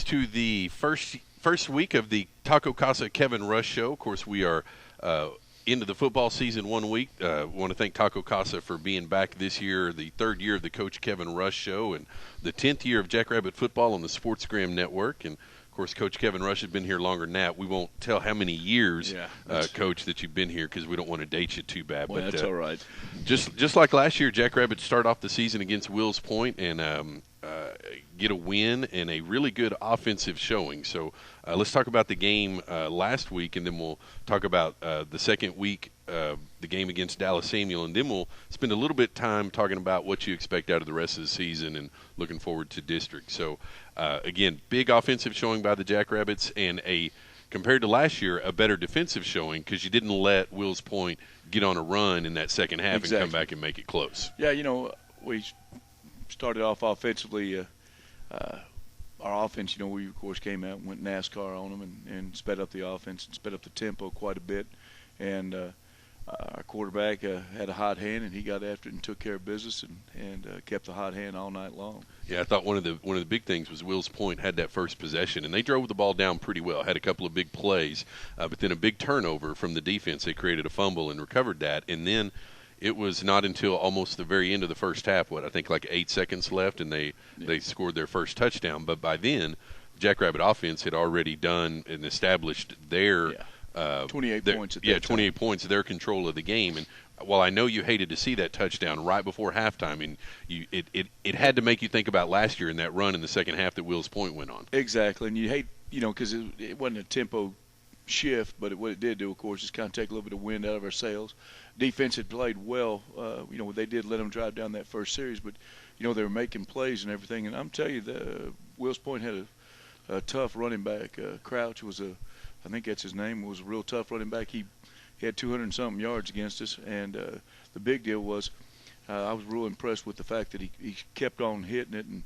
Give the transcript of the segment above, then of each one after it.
to the first week of the Taco Casa Kevin Rush Show. Of course, we are into the football season 1 week. Want to thank Taco Casa for being back this year, the third year of the Coach Kevin Rush Show, and the 10th year of Jackrabbit football on the Sportsgram Network. And of course, Coach Kevin Rush has been here longer than that. We won't tell how many years, Coach, that you've been here because we don't want to date you too bad. Well, but that's all right. Just like last year, Jackrabbits start off the season against Wills Point and get a win and a really good offensive showing. So let's talk about the game last week, and then we'll talk about the second week, the game against Dallas Samuell, and then we'll spend a little bit of time talking about what you expect out of the rest of the season and looking forward to district. So, again, big offensive showing by the Jackrabbits and compared to last year, a better defensive showing because you didn't let Wills Point get on a run in that second half and come back and make it close. Yeah, we started off offensively. Our offense, we, of course, came out and went NASCAR on them and sped up the offense and sped up the tempo quite a bit. And our quarterback had a hot hand, and he got after it and took care of business and kept the hot hand all night long. Yeah, I thought one of the big things was Wills Point had that first possession, and they drove the ball down pretty well, had a couple of big plays, but then a big turnover from the defense. They created a fumble and recovered that, and then it was not until almost the very end of the first half, I think like 8 seconds left, and they scored their first touchdown. But by then, Jackrabbit offense had already done and established their 28 points. 28 points, their control of the game. And while I know you hated to see that touchdown right before halftime, and it had to make you think about last year in that run in the second half that Wills Point went on. Exactly, and you hate, because it wasn't a tempo shift, but what it did do, of course, is kind of take a little bit of wind out of our sails. Defense had played well. They did let them drive down that first series, but, they were making plays and everything. And I'm telling you, Wills Point had a tough running back. Crouch was I think that's his name, was a real tough running back. He had 200-something yards against us. And the big deal was I was real impressed with the fact that he kept on hitting it. And,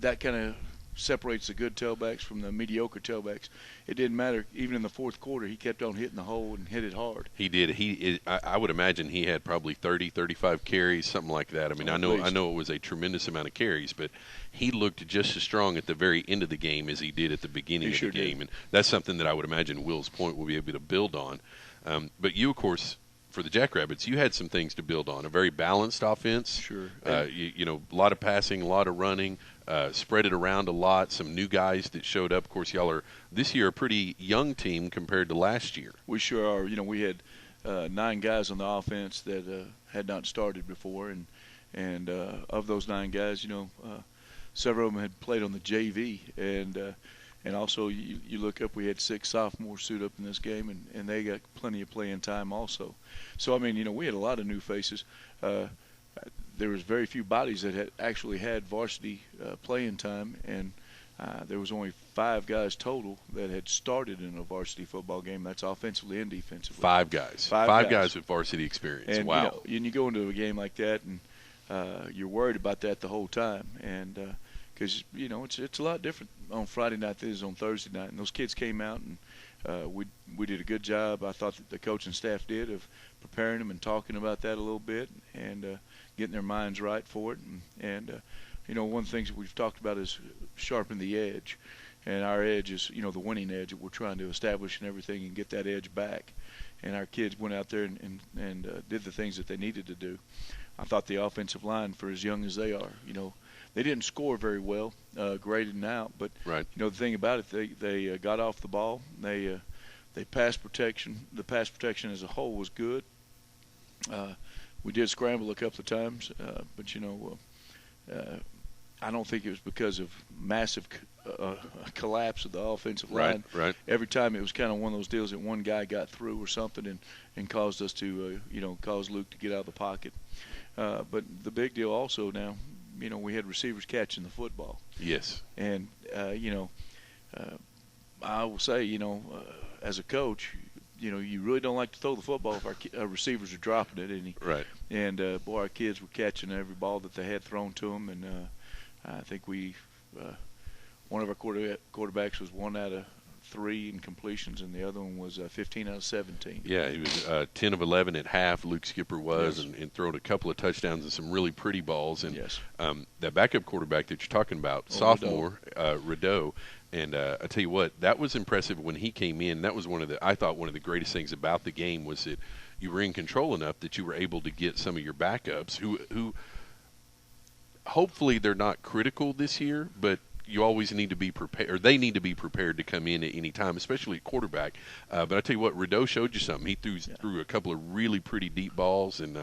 that kind of separates the good tailbacks from the mediocre tailbacks. It didn't matter. Even in the fourth quarter, he kept on hitting the hole and hit it hard. He did. I would imagine he had probably 30, 35 carries, something like that. I mean, I know it was a tremendous amount of carries, but he looked just as strong at the very end of the game as he did at the beginning of the game. And that's something that I would imagine Wills Point will be able to build on. But you, of course, for the Jackrabbits, you had some things to build on. A very balanced offense. Sure. A lot of passing, a lot of running. Spread it around a lot. Some new guys that showed up. Of course, y'all are this year a pretty young team compared to last year. We sure are. We had 9 guys on the offense that had not started before, and of those 9 guys, several of them had played on the JV, and also you look up, we had 6 sophomores suit up in this game, and they got plenty of playing time also. So I mean, we had a lot of new faces. There was very few bodies that had actually had varsity playing time, and there was only 5 guys total that had started in a varsity football game. That's offensively and defensively. 5 guys. 5 guys with varsity experience. And, wow. And you go into a game like that, and you're worried about that the whole time, and because it's a lot different on Friday night than it is on Thursday night. And those kids came out, and we did a good job. I thought that the coaching staff did of preparing them and talking about that a little bit, and getting their minds right for it. And one of the things that we've talked about is sharpen the edge. And our edge is, the winning edge that we're trying to establish and everything, and get that edge back. And our kids went out there and did the things that they needed to do. I thought the offensive line, for as young as they are, they didn't score very well, graded out. But, right. The thing about it, they got off the ball. They pass protection. The pass protection as a whole was good. We did scramble a couple of times, but, I don't think it was because of massive collapse of the offensive line. Right. Every time it was kind of one of those deals that one guy got through or something and caused us to, cause Luke to get out of the pocket. But the big deal also now, we had receivers catching the football. Yes. And, I will say, as a coach, you really don't like to throw the football if our receivers are dropping it. Right. And, boy, our kids were catching every ball that they had thrown to them. And I think one of our quarterbacks was 1 out of 3 in completions, and the other one was 15 out of 17. Yeah, he was 10 of 11 at half. Luke Skipper was, Yes. and throwing a couple of touchdowns and some really pretty balls. And Yes. that backup quarterback that you're talking about, sophomore Rideau, and I tell you what, that was impressive when he came in. That was I thought one of the greatest things about the game was that you were in control enough that you were able to get some of your backups who hopefully they're not critical this year, but you always need to be prepared, or they need to be prepared to come in at any time, especially at quarterback. But I tell you what, Rideau showed you something. He threw a couple of really pretty deep balls, and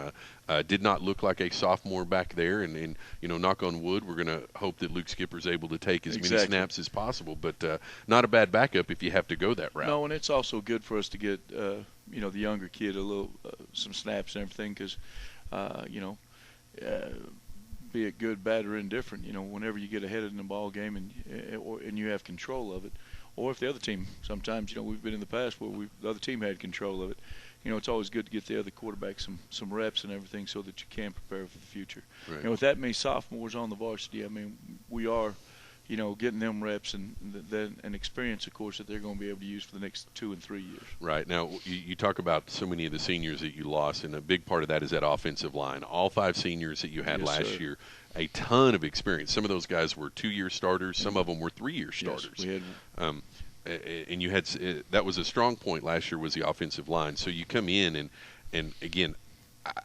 did not look like a sophomore back there. And knock on wood, we're going to hope that Luke Skipper's able to take as many snaps as possible. But not a bad backup if you have to go that route. No, and it's also good for us to get the younger kid a little some snaps and everything, because be it good, bad, or indifferent, whenever you get ahead in the ball game and you have control of it, or if the other team, sometimes, we've been in the past where the other team had control of it, it's always good to get the other quarterback some reps and everything so that you can prepare for the future. Right. With that many sophomores on the varsity, we are, getting them reps and then an experience, of course, that they're going to be able to use for the next 2 and 3 years. Right. Now, you talk about so many of the seniors that you lost, and a big part of that is that offensive line. All 5 seniors that you had last year, a ton of experience. Some of those guys were 2-year starters. Some of them were 3-year starters. Yes, we had. And you had that was a strong point last year, was the offensive line. So you come in and again,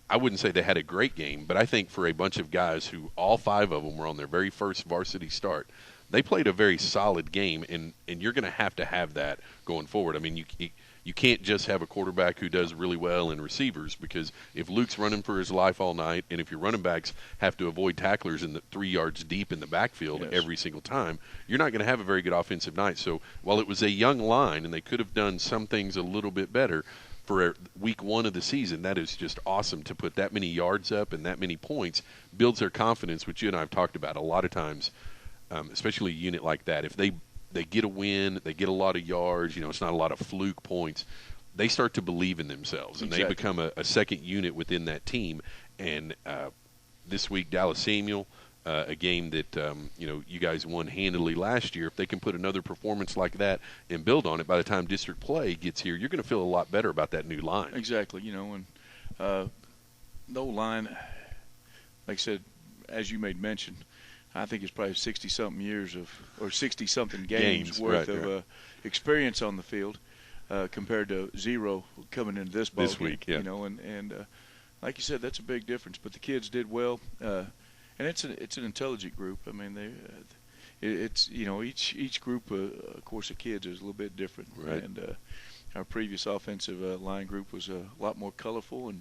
I wouldn't say they had a great game, but I think for a bunch of guys who all 5 of them were on their very first varsity start, they played a very solid game, and you're going to have that going forward. I mean, you can't just have a quarterback who does really well in receivers, because if Luke's running for his life all night, and if your running backs have to avoid tacklers in the 3 yards deep in the backfield every single time, you're not going to have a very good offensive night. So while it was a young line and they could have done some things a little bit better, for week 1 of the season, that is just awesome to put that many yards up and that many points. Builds their confidence, which you and I have talked about a lot of times, especially a unit like that. If they get a win, they get a lot of yards, it's not a lot of fluke points, they start to believe in themselves, and they become a second unit within that team. And this week, Dallas Samuell, a game that you guys won handily last year. If they can put another performance like that and build on it, by the time district play gets here, you're going to feel a lot better about that new line. Exactly. And the old line, like I said, as you made mention, I think it's probably 60-something years or 60-something games worth of experience on the field, compared to 0 coming into this ball game, week. Yeah. And like you said, that's a big difference. But the kids did well, and it's an intelligent group. I mean, it's each group, of course, of kids is a little bit different. Right. And our previous offensive line group was a lot more colorful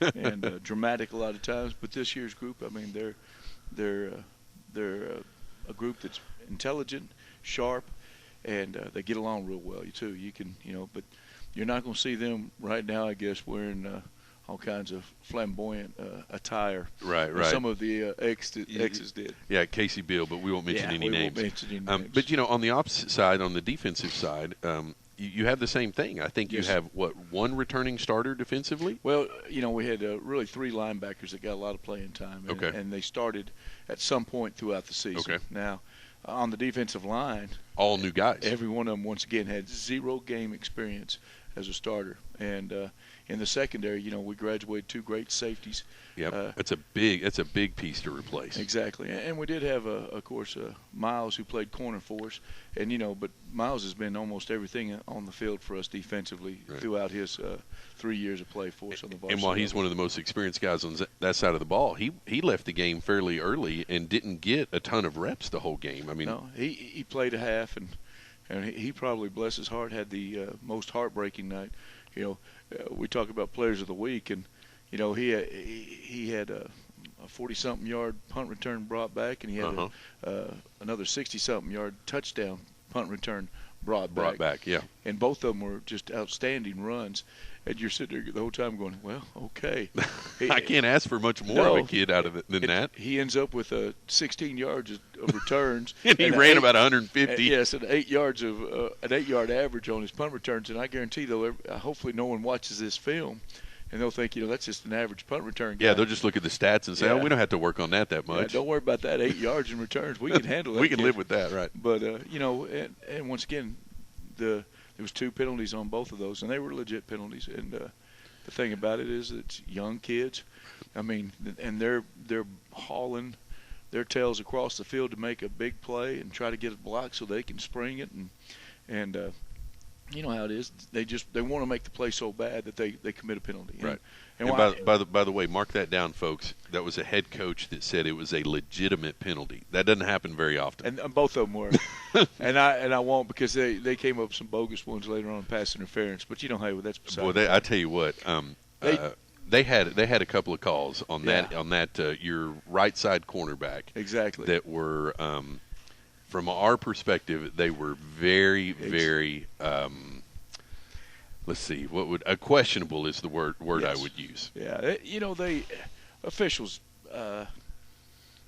and dramatic a lot of times. But this year's group, I mean, they're a group that's intelligent, sharp, and they get along real well too. You can, but you're not going to see them right now, I guess, wearing all kinds of flamboyant attire. Right. Some of the exes did. Yeah, Casey Bill, but we won't mention any names. Won't mention any names. But on the opposite side, on the defensive side, you have the same thing. I think you have, one returning starter defensively? Well, we had really 3 linebackers that got a lot of playing time. And they started at some point throughout the season. Okay. Now, on the defensive line, all new guys. Every one of them, once again, had 0 game experience as a starter. And in the secondary, we graduated 2 great safeties. Yep, that's a big piece to replace. Exactly, and we did have, of course, Miles, who played corner for us, and but Miles has been almost everything on the field for us defensively throughout his 3 years of play for us on the varsity. And while he's one of the most experienced guys on that side of the ball, he left the game fairly early and didn't get a ton of reps the whole game. I mean, no, he played a half, and he probably, bless his heart, had the most heartbreaking night. We talk about players of the week, and he had a 40-something yard punt return brought back, and he had another 60-something yard touchdown punt return brought back. Yeah. And both of them were just outstanding runs. And you're sitting there the whole time going, well, okay. I can't ask for much more of a kid out of it than that. He ends up with 16 yards of returns. And he ran about 150. Yes, and 8 yards of an 8-yard average on his punt returns. And I guarantee, though, hopefully no one watches this film, and they'll think, that's just an average punt return guy. Yeah, they'll just look at the stats and say, we don't have to work on that much. Yeah, don't worry about that 8 yards in returns. We can handle that. We can live with that, right. But, and once again, there was 2 penalties on both of those, and they were legit penalties. And the thing about it is, it's young kids. I mean, and they're hauling their tails across the field to make a big play and try to get it blocked so they can spring it. And you know how it is. They want to make the play so bad that they commit a penalty. Right. And by the way, mark that down, folks. That was a head coach that said it was a legitimate penalty. That doesn't happen very often. And both of them were. and I won't, because they came up with some bogus ones later on in pass interference. But hey, that's beside I tell you what. They had a couple of calls on that your right side cornerback. Exactly. That were from our perspective, they were very, very. Let's see. Questionable is the word yes. I would use. Yeah, they officials. At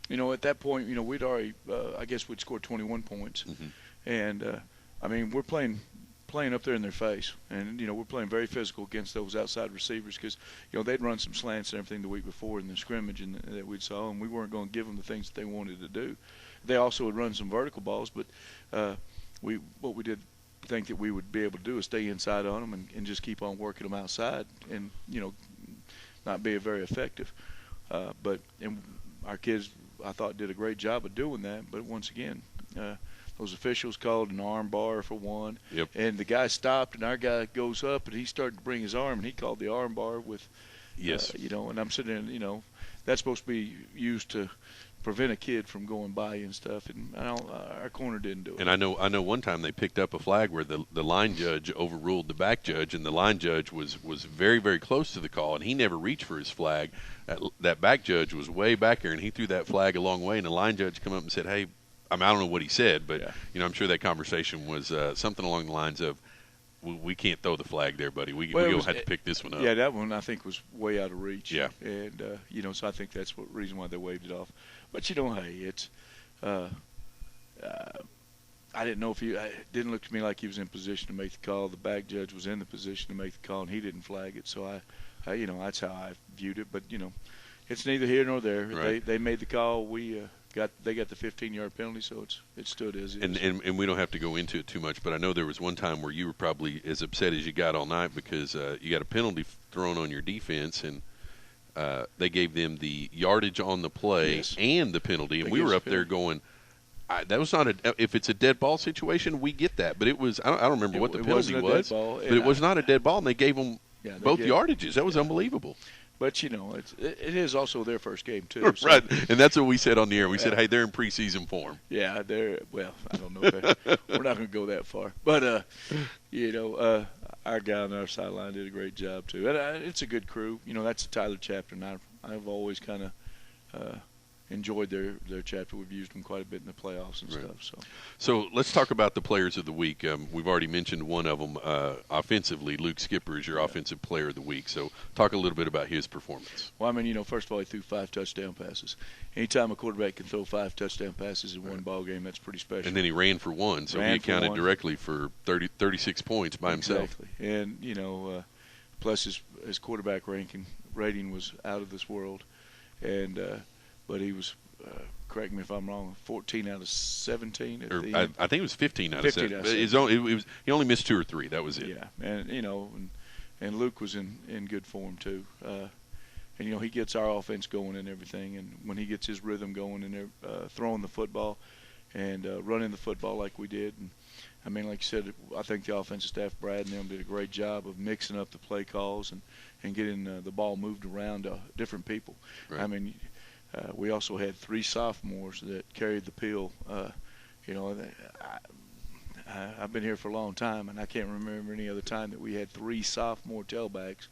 that point, we'd already. I guess we'd scored 21 points, and I mean, we're playing up there in their face, and we're playing very physical against those outside receivers, because they'd run some slants and everything the week before in the scrimmage and that we saw, and we weren't going to give them the things that they wanted to do. They also would run some vertical balls, but what we did think that we would be able to do is stay inside on them and just keep on working them outside, and not be very effective. But our kids, I thought, did a great job of doing that. But once again, those officials called an arm bar for one, and the guy stopped, and our guy goes up, and he started to bring his arm, and he called the arm bar with, and I'm sitting there, that's supposed to be used to prevent a kid from going by and stuff, and our corner didn't do it. And I know one time they picked up a flag where the line judge overruled the back judge, and the line judge was very, very close to the call, and he never reached for his flag. That back judge was way back here, and he threw that flag a long way, and the line judge came up and said, "Hey," I don't know what he said, but I'm sure that conversation was something along the lines of, "We can't throw the flag there, buddy. We're going to have to pick this one up." Yeah, that one I think was way out of reach. Yeah, and so I think that's the reason why they waved it off. But hey, it's I didn't know if it didn't look to me like he was in position to make the call. The back judge was in the position to make the call, and he didn't flag it. So I that's how I viewed it. But it's neither here nor there. Right. They made the call. They got the 15-yard penalty, so it stood as is. And we don't have to go into it too much, but I know there was one time where you were probably as upset as you got all night because you got a penalty thrown on your defense, and they gave them the yardage on the play and the penalty, and we were up there going, that was not if it's a dead ball situation, we get that, but it was I don't remember what the penalty was, but it was not a dead ball, and they gave them both yardages. That was unbelievable. But it is also their first game too. So. Right, and that's what we said on the air. We said, "Hey, they're in preseason form." Yeah, well, I don't know. We're not going to go that far, but our guy on our sideline did a great job too. And it's a good crew. That's the Tyler chapter, and I've always kind of enjoyed their chapter. We've used them quite a bit in the playoffs and stuff. So let's talk about the players of the week. We've already mentioned one of them offensively. Luke Skipper is your offensive player of the week. So talk a little bit about his performance. Well, first of all, he threw 5 touchdown passes. Anytime a quarterback can throw 5 touchdown passes in one ball game, that's pretty special. And then he ran for one, so he accounted directly for 36 points by himself. Exactly. And plus his quarterback rating was out of this world, and but he was, correct me if I'm wrong, 14 out of 17 at the end. I think it was 15 out of 17. He only missed 2 or 3. That was it. Yeah, and and Luke was in good form too. And he gets our offense going and everything. And when he gets his rhythm going and they're throwing the football and running the football like we did, and like you said, I think the offensive staff, Brad and them, did a great job of mixing up the play calls and getting the ball moved around to different people. Right. We also had 3 sophomores that carried the pill. I've been here for a long time, and I can't remember any other time that we had 3 sophomore tailbacks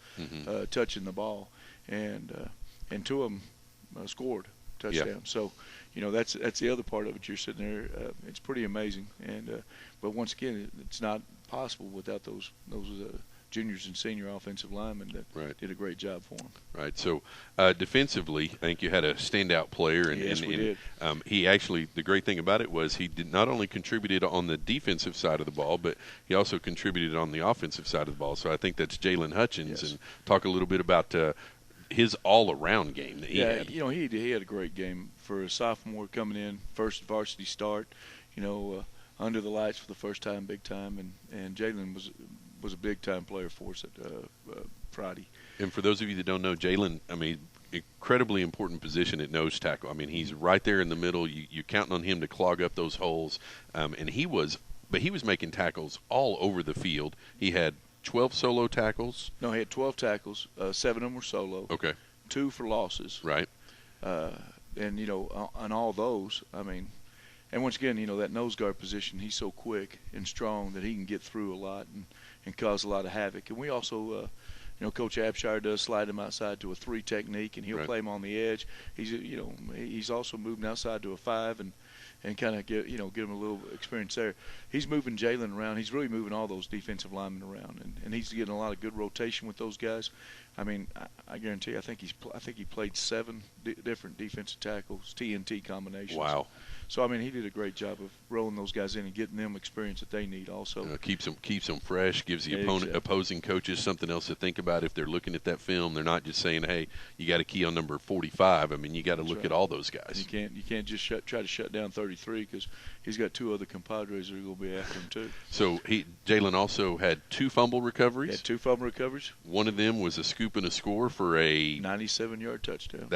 touching the ball, and 2 of them scored touchdowns. Yeah. So, that's the other part of it. You're sitting there; it's pretty amazing. And but once again, it's not possible without those juniors and senior offensive linemen that did a great job for him. Right. So defensively, I think you had a standout player. And, yes, we did. He actually, the great thing about it was he did not only contributed on the defensive side of the ball, but he also contributed on the offensive side of the ball. So I think that's Jalen Hutchins. Yes. And talk a little bit about his all-around game that he had. He had a great game for a sophomore coming in, first varsity start. under the lights for the first time, big time, and Jalen was a big time player for us at Friday. And for those of you that don't know, Jalen, I mean, incredibly important position at nose tackle. I mean, he's right there in the middle. You're counting on him to clog up those holes, and he was making tackles all over the field. He had 12 solo tackles. No, he had 12 tackles. 7 of them were solo. Okay. 2 for losses. Right. And on all those, I mean, and once again, that nose guard position, he's so quick and strong that he can get through a lot and cause a lot of havoc. And we also, Coach Abshire does slide him outside to a 3 technique, and he'll right. play him on the edge. He's also moving outside to a 5 and kind of give him a little experience there. He's moving Jalen around. He's really moving all those defensive linemen around, and he's getting a lot of good rotation with those guys. I mean, I guarantee you, I think he played 7 different defensive tackles, TNT combinations. Wow. So I mean, he did a great job of rolling those guys in and getting them experience that they need. Also, keeps them fresh. Gives the Exactly. opposing coaches something else to think about if they're looking at that film. They're not just saying, "Hey, you got a key on number 45." I mean, you got to look right. at all those guys. You can't just try to shut down 33 because he's got 2 other compadres that are going to be after him too. So Jalen also had 2 fumble recoveries. He had 2 fumble recoveries. One of them was a scoop and a score for a 97-yard touchdown.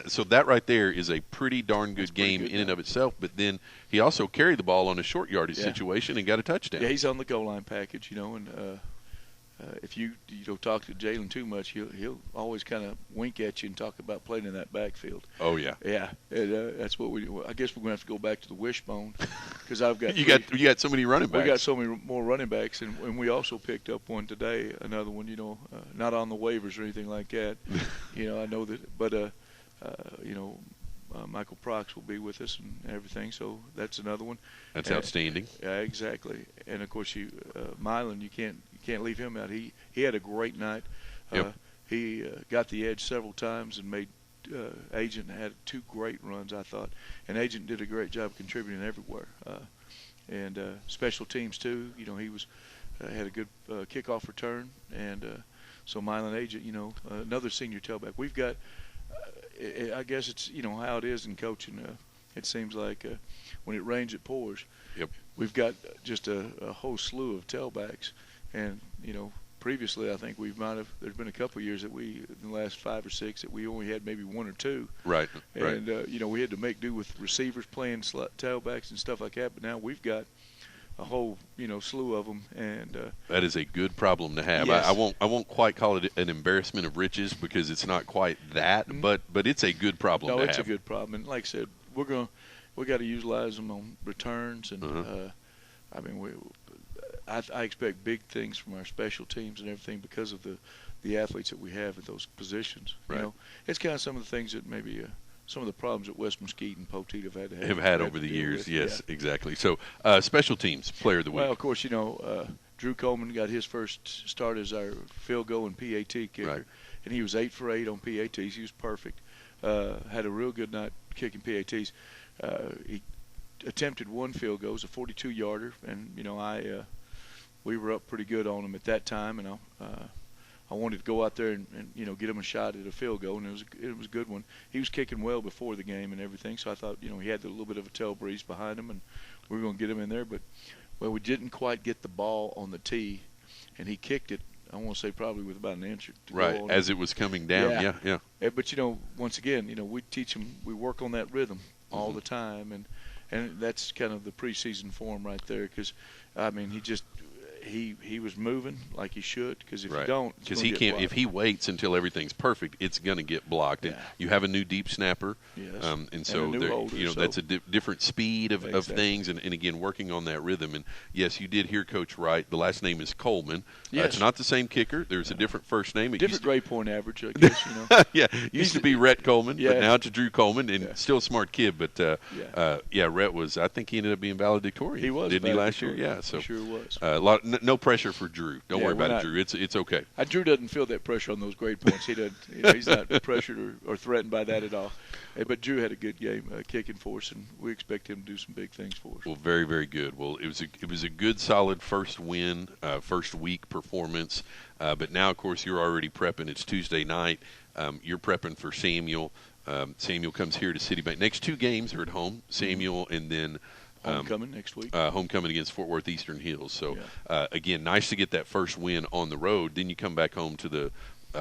So that right there is a pretty darn good game good in and of itself. But then he also carried the ball on a short yardage situation and got a touchdown. Yeah, he's on the goal line package, and if you talk to Jalen too much, he'll always kind of wink at you and talk about playing in that backfield. Oh yeah, yeah. That's what we do. I guess we're gonna have to go back to the wishbone because I've got you got so many running backs. We got so many more running backs, and we also picked up one today, another one. Not on the waivers or anything like that. I know that, but Michael Prox will be with us and everything, so that's another one. That's outstanding. Yeah, exactly. And of course, Milan, you can't leave him out. He had a great night. Yep. He got the edge several times and made Agent had 2 great runs, I thought, and Agent did a great job contributing everywhere. And special teams too. He was had a good kickoff return, and so Milan Agent, another senior tailback. We've got. I guess it's how it is in coaching. It seems like when it rains, it pours. Yep. We've got just a whole slew of tailbacks, and previously I think there's been a couple of years that in the last 5 or 6 that we only had maybe 1 or 2. Right. And we had to make do with receivers playing tailbacks and stuff like that. But now we've got a whole slew of them, and that is a good problem to have. Yes. I won't quite call it an embarrassment of riches because it's not quite that, but it's a good problem to have. No, it's a good problem, and like I said, we got to utilize them on returns, and I mean I expect big things from our special teams and everything because of the athletes that we have at those positions. Right. It's kind of some of the things that maybe. Some of the problems that West Mesquite and Poteet have had over the years. Yes, exactly. So, special teams player of the week. Well, of course, Drew Coleman got his first start as our field goal and PAT kicker, right. And he was 8 for 8 on PATs. He was perfect. Had a real good night kicking PATs. He attempted 1 field goal, it was a 42-yarder, and we were up pretty good on him at that time, and I wanted to go out there and get him a shot at a field goal, and it was a good one. He was kicking well before the game and everything, so I thought he had a little bit of a tail breeze behind him, and we were going to get him in there. But we didn't quite get the ball on the tee, and he kicked it. I want to say probably with about an inch to right go on as it was coming down. Yeah. But once again, we teach him. We work on that rhythm all the time, and that's kind of the preseason form right there. Because I mean, he was moving like he should, because if you don't, because he can't. If he waits until everything's perfect, it's going to get blocked. Yeah. And you have a new deep snapper, yes. And so that's a different speed of things, and again working on that rhythm. And yes, you did hear Coach right. The last name is Coleman. Yes. It's not the same kicker. There's a different first name. Different grade point average, I guess. Yeah, used to be Rhett Coleman, Yeah. but now it's Drew Coleman, and still a smart kid. But Rhett was. I think he ended up being valedictorian. He was, didn't he, last year? Yeah, so he sure was. No pressure for Drew. Don't worry about it, Drew. It's okay. Drew doesn't feel that pressure on those grade points. He doesn't. He's not pressured or threatened by that at all. But Drew had a good game kicking for us, and we expect him to do some big things for us. Well, very, very good. Well, it was a good, solid first win, first week performance. But now, of course, you're already prepping. It's Tuesday night. You're prepping for Samuell. Samuell comes here to City Bank. Next 2 games are at home. Samuell and then Homecoming next week. Homecoming against Fort Worth Eastern Hills. So, Yeah. again, nice to get that first win on the road. Then you come back home to the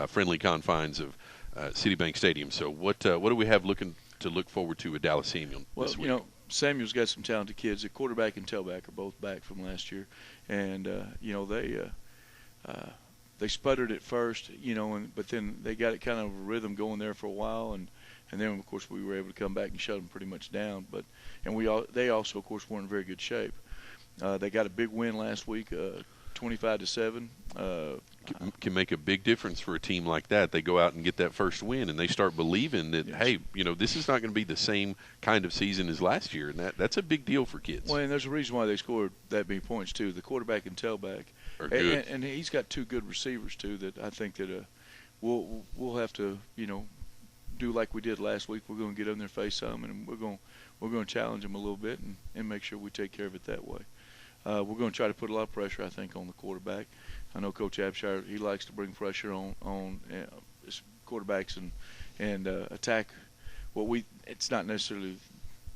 friendly confines of Citibank Stadium. So what do we have to look forward to with Dallas Samuel Well, this week? Samuel's got some talented kids. The quarterback and tailback are both back from last year, and they sputtered at first, but then they got it kind of a rhythm going there for a while, and then of course we were able to come back and shut them pretty much down. They also of course were in very good shape. They got a big win last week, 25-7. Can make a big difference for a team like that. They go out and get that first win, and they start believing that, Yes. hey, this is not going to be the same kind of season as last year, and that's a big deal for kids. Well, and there's a reason why they scored that many points too. The quarterback and tailback Are good. and he's got two good receivers too. That I think that we'll have to do like we did last week. We're going to get in their face some, and we're going to challenge them a little bit and make sure we take care of it that way. We're going to try to put a lot of pressure, I think, on the quarterback. I know Coach Abshire, he likes to bring pressure on his quarterbacks and attack. It's not necessarily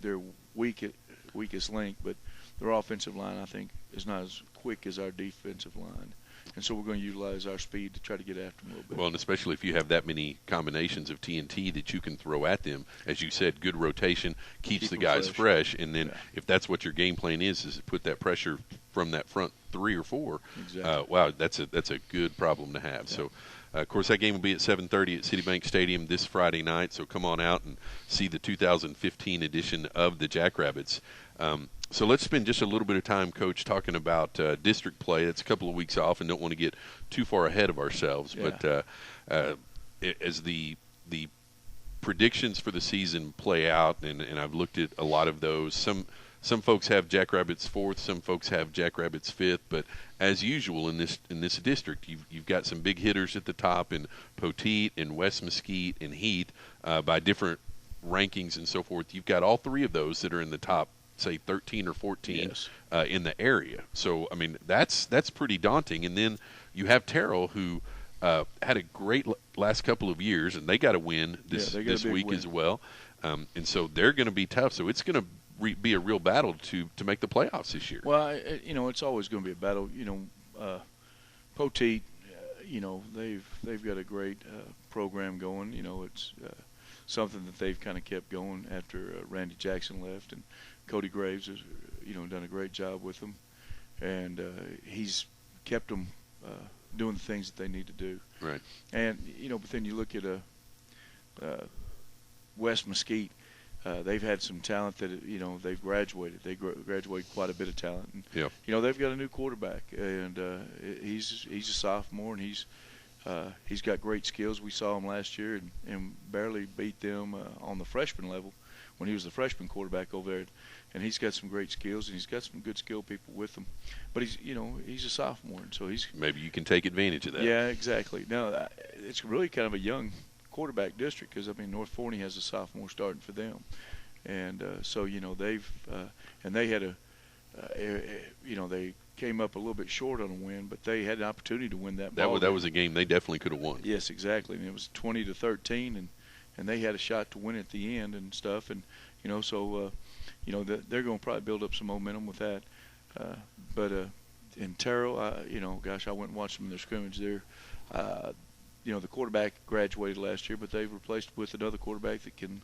their weakest link, but their offensive line, I think, is not as quick as our defensive line. And so we're going to utilize our speed to try to get after them a little bit. Well, and especially if you have that many combinations of TNT that you can throw at them. As you said, good rotation keeps Keep the them guys fresh. fresh. And then Yeah. if that's what your game plan is to put that pressure from that front 3 or 4, Exactly. wow, that's a good problem to have. Yeah. So, of course, that game will be at 7:30 at Citibank Stadium this Friday night. So come on out and see the 2015 edition of the Jackrabbits. So let's spend just a little bit of time, Coach, talking about district play. It's a couple of weeks off, and don't want to get too far ahead of ourselves. Yeah. But as the predictions for the season play out, and I've looked at a lot of those. Some folks have Jackrabbits 4th, some folks have Jackrabbits 5th. But as usual in this district, you've got some big hitters at the top in Poteet and West Mesquite and Heath by different rankings and so forth. You've got all 3 of those that are in the top, say 13 or 14 Yes. in the area. So I mean that's pretty daunting. And then you have Terrell, who had a great last couple of years, and they got a win this week win. as well. And so they're going to be tough. So it's going to be a real battle to make the playoffs this year. Well, it's always going to be a battle. Poteet, they've got a great program going. It's something that they've kind of kept going after Randy Jackson left, and Cody Graves has done a great job with them, and he's kept them doing the things that they need to do. Right. And but then you look at West Mesquite. They've had some talent that they've graduated. They graduated quite a bit of talent. And, Yeah. they've got a new quarterback, and he's a sophomore, and he's got great skills. We saw him last year and barely beat them on the freshman level when he was the freshman quarterback over there. And he's got some great skills, and he's got some good skilled people with him. But he's a sophomore, and so he's Maybe you can take advantage of that. yeah, exactly. No, it's really kind of a young quarterback district because North Forney has a sophomore starting for them, and so they've and they had they came up a little bit short on a win, but they had an opportunity to win that. That was a game they definitely could have won. Yes, exactly, and it was 20-13, and they had a shot to win at the end and stuff, and so they're going to probably build up some momentum with that, but in Terrell, gosh, I went and watched them in their scrimmage there. The quarterback graduated last year, but they've replaced with another quarterback that can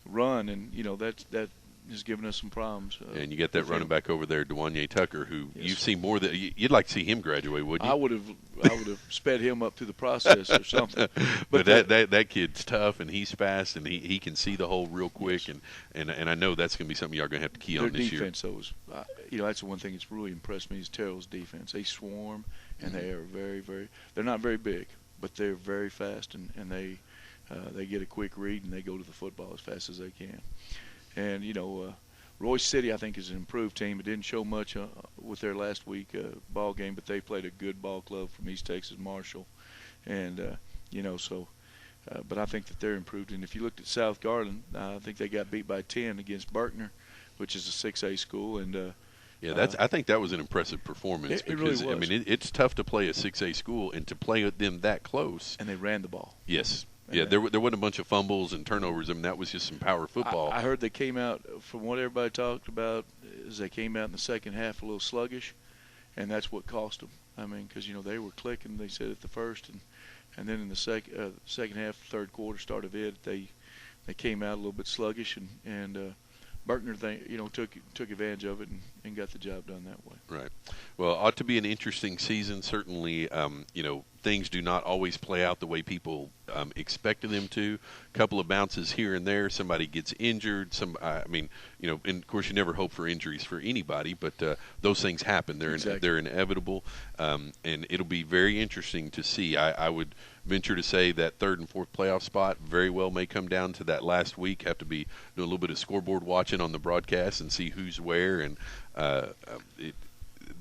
run, and that has given us some problems. And you got that running back over there, Dewanye Tucker, who Yes. you've seen more than you'd like to see him graduate, wouldn't you? I would have sped him up through the process or something. But that kid's tough, and he's fast, and he can see the hole real quick, Yes. and I know that's going to be something y'all going to have to key on Their this year. defense, though, is that's the one thing that's really impressed me is Terrell's defense. They swarm, and they are very, very. They're not very big, but they're very fast, and they get a quick read, and they go to the football as fast as they can. And Royce City, I think, is an improved team. It didn't show much with their last week ball game, but they played a good ball club from East Texas Marshall, and but I think that they're improved. And if you looked at South Garland, I think they got beat by 10 against Berkner, which is a 6A school, and Yeah, I think that was an impressive performance It really because was. I mean it's tough to play a 6A school and to play with them that close. and they ran the ball. Yes, Yeah, there wasn't a bunch of fumbles and turnovers. I mean, that was just some power football. I heard they came out, from what everybody talked about, is they came out in the second half a little sluggish, and that's what cost them. I mean, because, they were clicking, they said, at the first, and then in the second half, third quarter, start of it, they came out a little bit sluggish, and Berkner took advantage of it and got the job done that way. Right. Well, ought to be an interesting season. Certainly, things do not always play out the way people expected them to. A couple of bounces here and there. Somebody gets injured. And of course, you never hope for injuries for anybody, but those things happen. They're inevitable, and it'll be very interesting to see. I would venture to say that third and fourth playoff spot very well may come down to that last week. Have to be doing a little bit of scoreboard watching on the broadcast and see who's where, and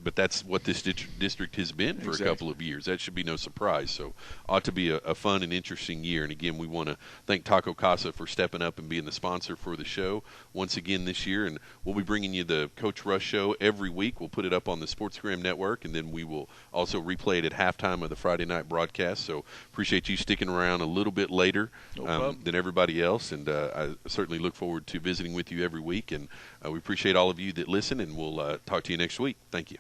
but that's what this district has been for a couple of years. That should be no surprise. So ought to be a fun and interesting year. And again, we want to thank Taco Casa for stepping up and being the sponsor for the show once again this year. And we'll be bringing you the Coach Rush Show every week. We'll put it up on the SportsGram Network, and then we will also replay it at halftime of the Friday night broadcast. So appreciate you sticking around a little bit later than everybody else. And I certainly look forward to visiting with you every week. And we appreciate all of you that listen, and we'll talk to you next week. Thank you.